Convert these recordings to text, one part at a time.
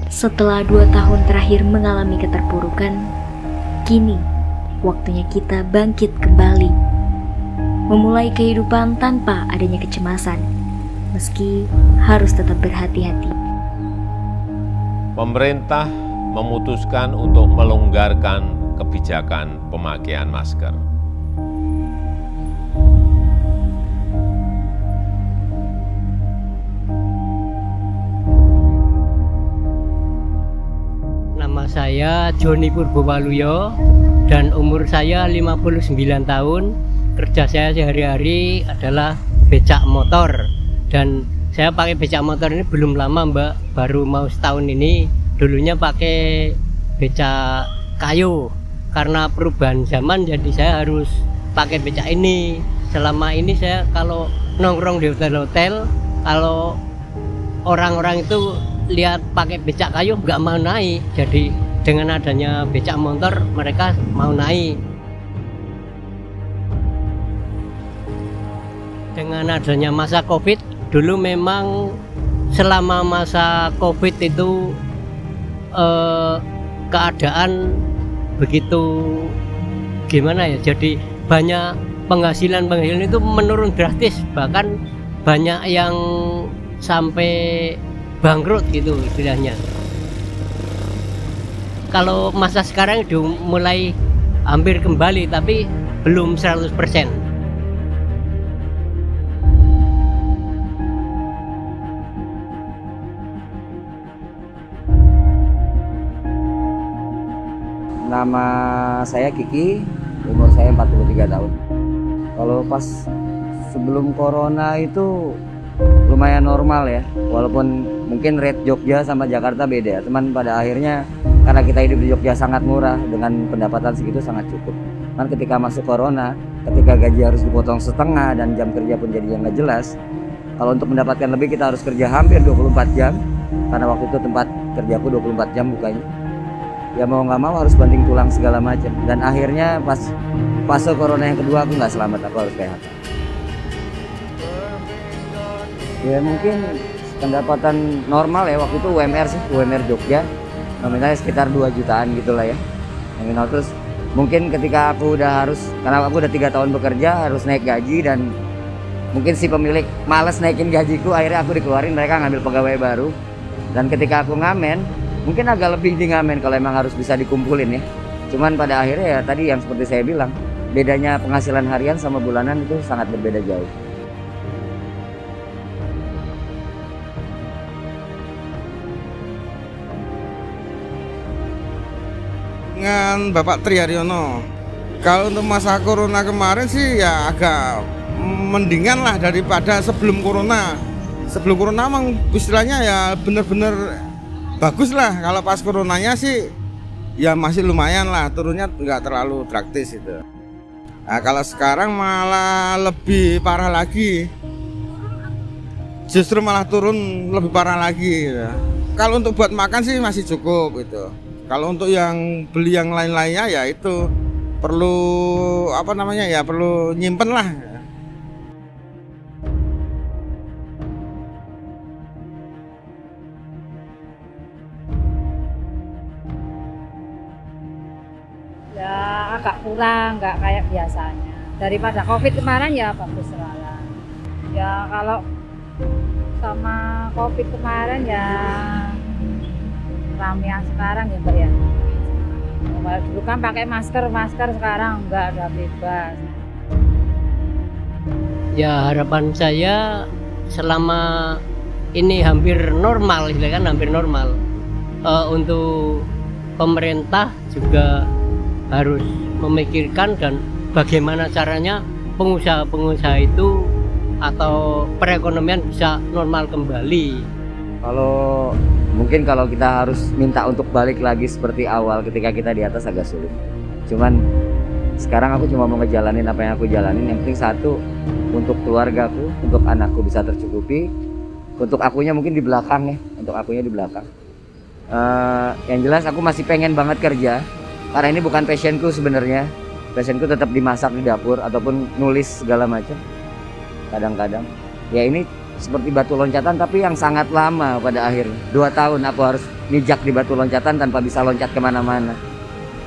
Setelah 2 tahun terakhir mengalami keterpurukan, kini waktunya kita bangkit kembali, memulai kehidupan tanpa adanya kecemasan, meski harus tetap berhati-hati. Pemerintah memutuskan untuk melonggarkan kebijakan pemakaian masker. Nama saya Joni Purbowaluyo dan umur saya 59 tahun. Kerja saya sehari-hari adalah becak motor dan saya pakai becak motor ini belum lama Mbak, baru mau setahun ini. Dulunya pakai becak kayu, karena perubahan zaman jadi saya harus pakai becak ini. Selama ini saya kalau nongkrong di hotel-hotel, kalau orang-orang itu lihat pakai becak kayu nggak mau naik, jadi dengan adanya becak motor mereka mau naik. Dengan adanya masa Covid, dulu memang selama masa Covid itu keadaan begitu gimana ya, jadi banyak penghasilan itu menurun drastis, bahkan banyak yang sampai bangkrut gitu istilahnya. Kalau masa sekarang udah mulai hampir kembali tapi belum 100%. Nama saya Kiki, umur saya 43 tahun. Kalau pas sebelum corona itu lumayan normal ya, walaupun mungkin rate Jogja sama Jakarta beda, teman pada akhirnya karena kita hidup di Jogja sangat murah, dengan pendapatan segitu sangat cukup. Kan ketika masuk corona, ketika gaji harus dipotong setengah dan jam kerja pun jadi yang nggak jelas, kalau untuk mendapatkan lebih kita harus kerja hampir 24 jam, karena waktu itu tempat kerjaku 24 jam bukanya. Ya mau nggak mau harus banting tulang segala macam, dan akhirnya pas fase corona yang kedua aku nggak selamat, aku harus PHK. Ya mungkin pendapatan normal ya, waktu itu UMR sih, UMR Jogja nominalnya sekitar 2 jutaan gitulah ya nominal. Terus mungkin ketika aku udah harus, karena aku udah 3 tahun bekerja, harus naik gaji, dan mungkin si pemilik males naikin gajiku, akhirnya aku dikeluarin, mereka ngambil pegawai baru. Dan ketika aku ngamen, mungkin agak lebih di ngamen kalau emang harus bisa dikumpulin ya. Cuman pada akhirnya ya tadi yang seperti saya bilang, bedanya penghasilan harian sama bulanan itu sangat berbeda jauh. Dengan Bapak Tri Haryono, kalau untuk masa corona kemarin sih ya agak mendingan lah daripada sebelum corona. Sebelum corona memang istilahnya ya bener-bener bagus lah. Kalau pas coronanya sih ya masih lumayan lah, turunnya nggak terlalu drastis itu. Nah, kalau sekarang malah lebih parah lagi, justru malah turun lebih parah lagi gitu. Kalau untuk buat makan sih masih cukup gitu. Kalau untuk yang beli yang lain-lainnya ya itu perlu apa namanya ya, perlu nyimpen lah. Ya agak kurang, nggak kayak biasanya. Daripada Covid kemarin ya bagus lah. Ya kalau sama Covid kemarin ya ramean sekarang ya Mbak ya. Kalau dulu kan pakai masker, sekarang enggak, ada bebas. Ya harapan saya selama ini hampir normal, kan hampir normal. Untuk pemerintah juga harus memikirkan dan bagaimana caranya pengusaha-pengusaha itu atau perekonomian bisa normal kembali. Mungkin kalau kita harus minta untuk balik lagi seperti awal ketika kita di atas agak sulit. Cuman sekarang aku cuma mau ngejalanin apa yang aku jalanin. Yang penting satu, untuk keluargaku, untuk anakku bisa tercukupi. Untuk akunya mungkin di belakang ya, untuk akunya di belakang. Yang jelas aku masih pengen banget kerja, karena ini bukan passionku sebenarnya. Passionku tetap dimasak di dapur ataupun nulis segala macam. Kadang-kadang Ya ini seperti batu loncatan tapi yang sangat lama pada akhirnya. 2 tahun aku harus mijak di batu loncatan tanpa bisa loncat kemana-mana.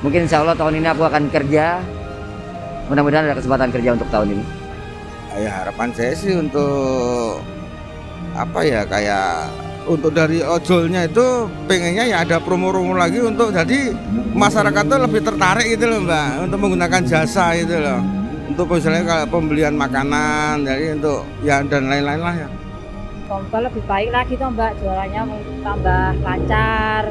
Mungkin insya Allah tahun ini aku akan kerja. Mudah-mudahan ada kesempatan kerja untuk tahun ini. Ya harapan saya sih untuk apa ya, kayak untuk dari ojolnya itu pengennya ya ada promo-promo lagi untuk jadi masyarakat tuh lebih tertarik gitu loh Mbak, untuk menggunakan jasa gitu loh. Untuk misalnya kalau pembelian makanan, jadi untuk ya dan lain-lain lah ya. Semoga lebih baik lagi toh Mbak, jualannya tambah lancar.